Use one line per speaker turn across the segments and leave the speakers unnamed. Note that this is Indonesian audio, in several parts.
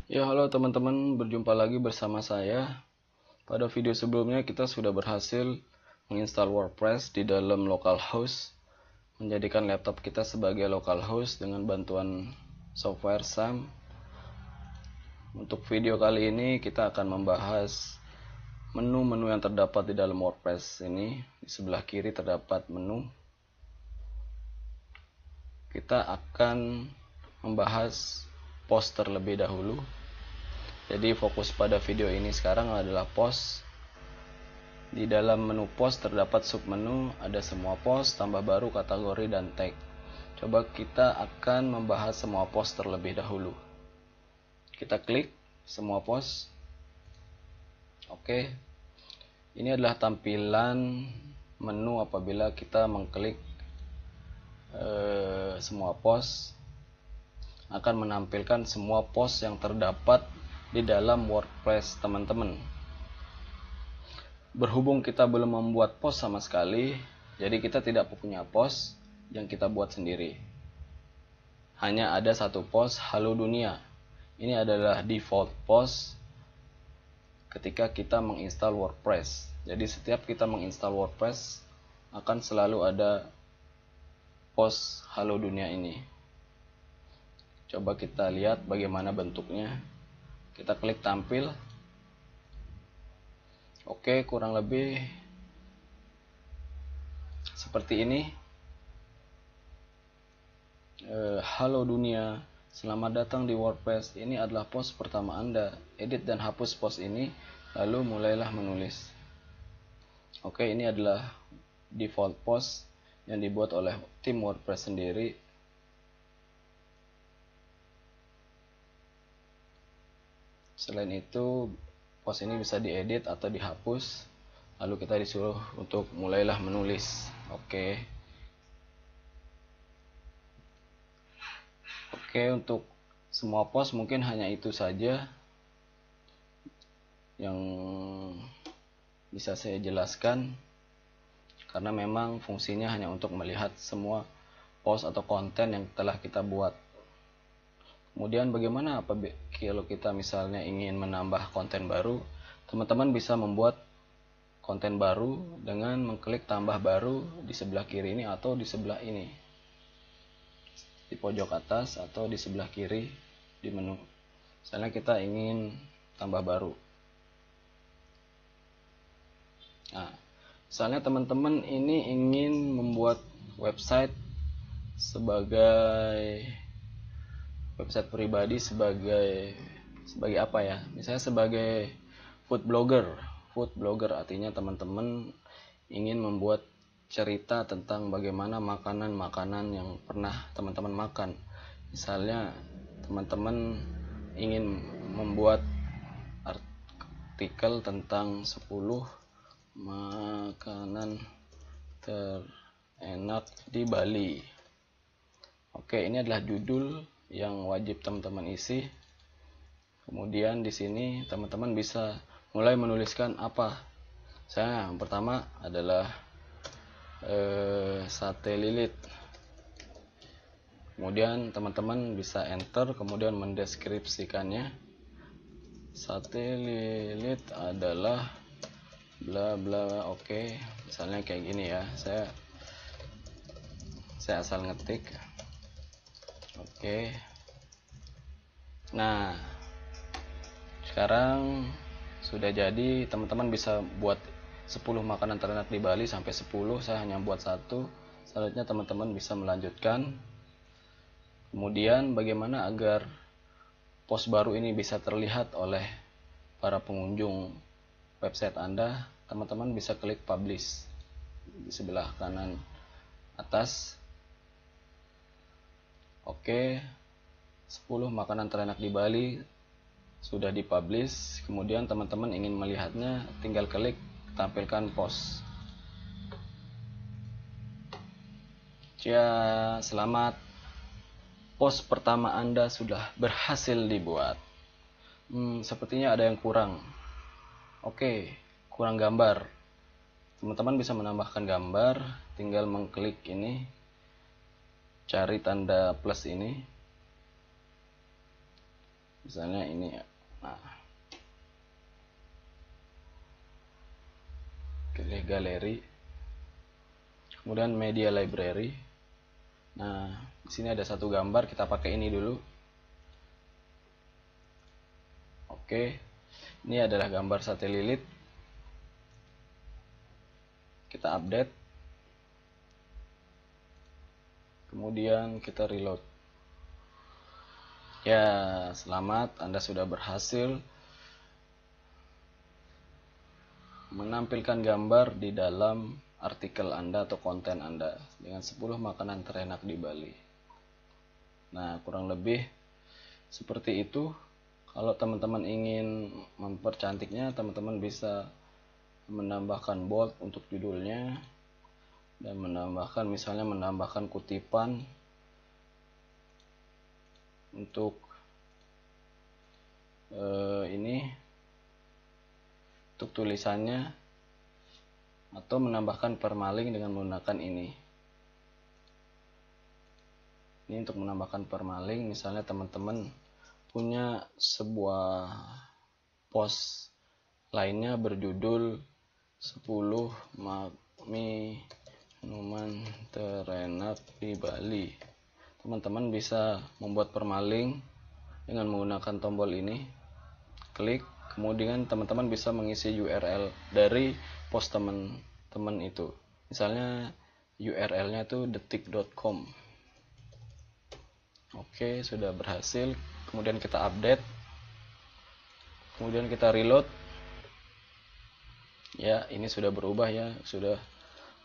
Ya, halo teman-teman, berjumpa lagi bersama saya. Pada video sebelumnya kita sudah berhasil menginstal WordPress di dalam localhost, menjadikan laptop kita sebagai localhost dengan bantuan software SAM. Untuk video kali ini kita akan membahas menu-menu yang terdapat di dalam WordPress ini. Di sebelah kiri terdapat menu. Kita akan membahas post terlebih dahulu. Jadi fokus pada video ini sekarang adalah post. Di dalam menu post terdapat submenu, ada semua post, tambah baru, kategori, dan tag. Coba kita akan membahas semua post terlebih dahulu. Kita klik semua post. Oke. Ini adalah tampilan menu apabila kita mengklik semua post. Akan menampilkan semua post yang terdapat di dalam WordPress teman-teman. Berhubung kita belum membuat post sama sekali, jadi kita tidak punya post yang kita buat sendiri. Hanya ada satu post, halo dunia. Ini adalah default post ketika kita menginstal WordPress. Jadi setiap kita menginstal WordPress akan selalu ada post halo dunia ini. Coba kita lihat bagaimana bentuknya. Kita klik tampil. Oke, kurang lebih seperti ini. Halo dunia, selamat datang di WordPress. Ini adalah post pertama Anda. Edit dan hapus post ini, lalu mulailah menulis. Oke, ini adalah default post yang dibuat oleh tim WordPress sendiri. Selain itu, post ini bisa diedit atau dihapus. Lalu kita disuruh untuk mulailah menulis. Oke, untuk semua post mungkin hanya itu saja yang bisa saya jelaskan, karena memang fungsinya hanya untuk melihat semua post atau konten yang telah kita buat. Kemudian bagaimana kalau kita misalnya ingin menambah konten baru? Teman-teman bisa membuat konten baru dengan mengklik tambah baru di sebelah kiri ini atau di sebelah ini, di pojok atas atau di sebelah kiri di menu. Misalnya kita ingin tambah baru. Nah, misalnya teman-teman ini ingin membuat website sebagai website pribadi, sebagai apa ya? Misalnya sebagai food blogger. Food blogger artinya teman-teman ingin membuat cerita tentang bagaimana makanan-makanan yang pernah teman-teman makan. Misalnya teman-teman ingin membuat artikel tentang 10 makanan terenak di Bali. Oke, ini adalah judul yang wajib teman-teman isi. Kemudian di sini teman-teman bisa mulai menuliskan apa. Saya yang pertama adalah sate lilit. Kemudian teman-teman bisa enter, kemudian mendeskripsikannya. Sate lilit adalah bla bla. Oke, misalnya kayak gini ya. Saya asal ngetik. Oke. Nah, sekarang sudah jadi. Teman-teman bisa buat 10 makanan terenak di Bali sampai 10. Saya hanya buat 1. Selanjutnya teman-teman bisa melanjutkan. Kemudian bagaimana agar post baru ini bisa terlihat oleh para pengunjung website Anda? Teman-teman bisa klik publish di sebelah kanan atas. Oke, 10 makanan terenak di Bali sudah dipublish. Kemudian teman-teman ingin melihatnya, tinggal klik tampilkan post. Ya, selamat, post pertama Anda sudah berhasil dibuat. Sepertinya ada yang kurang. Oke, kurang gambar. Teman-teman bisa menambahkan gambar, tinggal mengklik ini, cari tanda plus ini. misalnya ini ya. Nah, pilih galeri, kemudian media library. Nah, di sini ada satu gambar, kita pakai ini dulu. Oke, ini adalah gambar sate lilit. Kita update, kemudian kita reload. Ya, selamat, Anda sudah berhasil menampilkan gambar di dalam artikel Anda atau konten Anda dengan 10 makanan terenak di Bali. Nah, kurang lebih seperti itu. Kalau teman-teman ingin mempercantiknya, teman-teman bisa menambahkan bold untuk judulnya dan menambahkan kutipan untuk ini untuk tulisannya, atau menambahkan permaling dengan menggunakan ini. Ini untuk menambahkan permaling, misalnya teman-teman punya sebuah post lainnya berjudul 10 minuman terenak di Bali. Teman-teman bisa membuat permaling dengan menggunakan tombol ini, klik, kemudian teman-teman bisa mengisi URL dari post teman-teman itu. Misalnya URL-nya itu detik.com. Oke, sudah berhasil. Kemudian kita update, kemudian kita reload. Ya, ini sudah berubah ya, sudah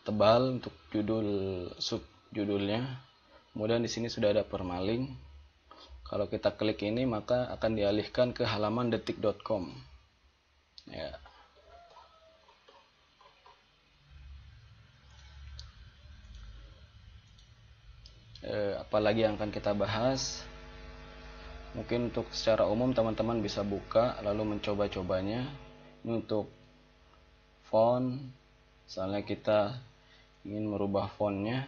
tebal untuk subjudulnya. Kemudian di sini sudah ada permaling. Kalau kita klik ini, maka akan dialihkan ke halaman detik.com. Ya. Apalagi yang akan kita bahas? Mungkin untuk secara umum teman-teman bisa buka lalu mencoba-cobanya. Ini untuk font, misalnya kita ingin merubah fontnya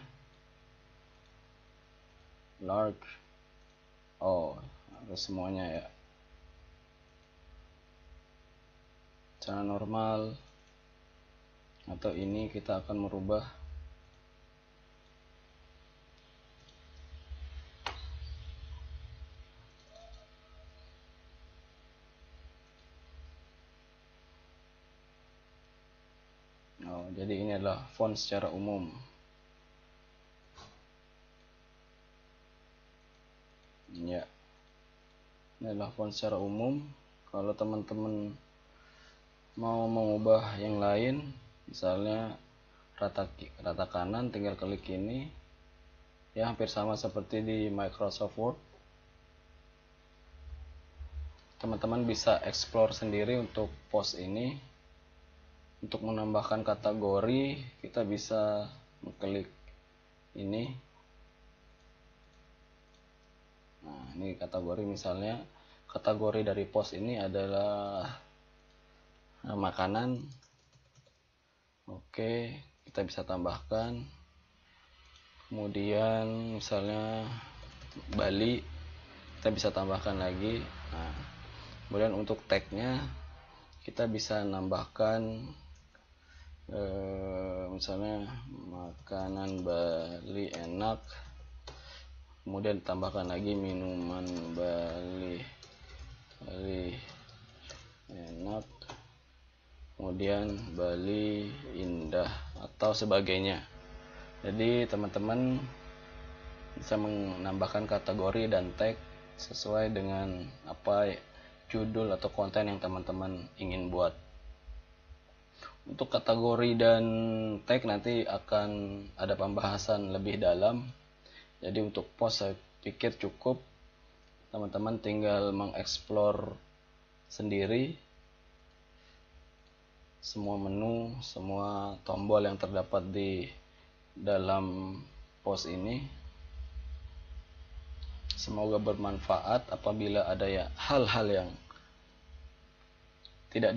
large, harus semuanya ya, cara normal, atau ini kita akan merubah jadi ini adalah font secara umum. Ya, ini adalah font secara umum. Kalau teman-teman mau mengubah yang lain, misalnya rata kanan, tinggal klik ini. Ya, hampir sama seperti di Microsoft Word. Teman-teman bisa explore sendiri untuk post ini. Untuk menambahkan kategori, kita bisa mengklik ini. Nah, ini kategori, misalnya kategori dari post ini adalah makanan. Oke, kita bisa tambahkan. Kemudian misalnya Bali, kita bisa tambahkan lagi. Nah, kemudian untuk tagnya kita bisa nambahkan misalnya makanan Bali enak, kemudian tambahkan lagi minuman Bali enak, kemudian Bali indah atau sebagainya. Jadi teman-teman bisa menambahkan kategori dan tag sesuai dengan apa judul atau konten yang teman-teman ingin buat. Untuk kategori dan tag nanti akan ada pembahasan lebih dalam. Jadi untuk post saya pikir cukup. Teman-teman tinggal mengeksplor sendiri semua menu, semua tombol yang terdapat di dalam post ini. Semoga bermanfaat. Apabila ada hal-hal yang tidak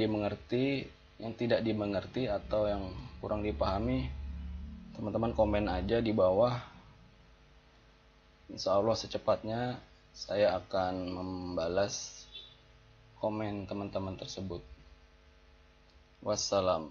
dimengerti atau yang kurang dipahami, teman-teman komen aja di bawah. Insya Allah secepatnya saya akan membalas komen teman-teman tersebut. Wassalam.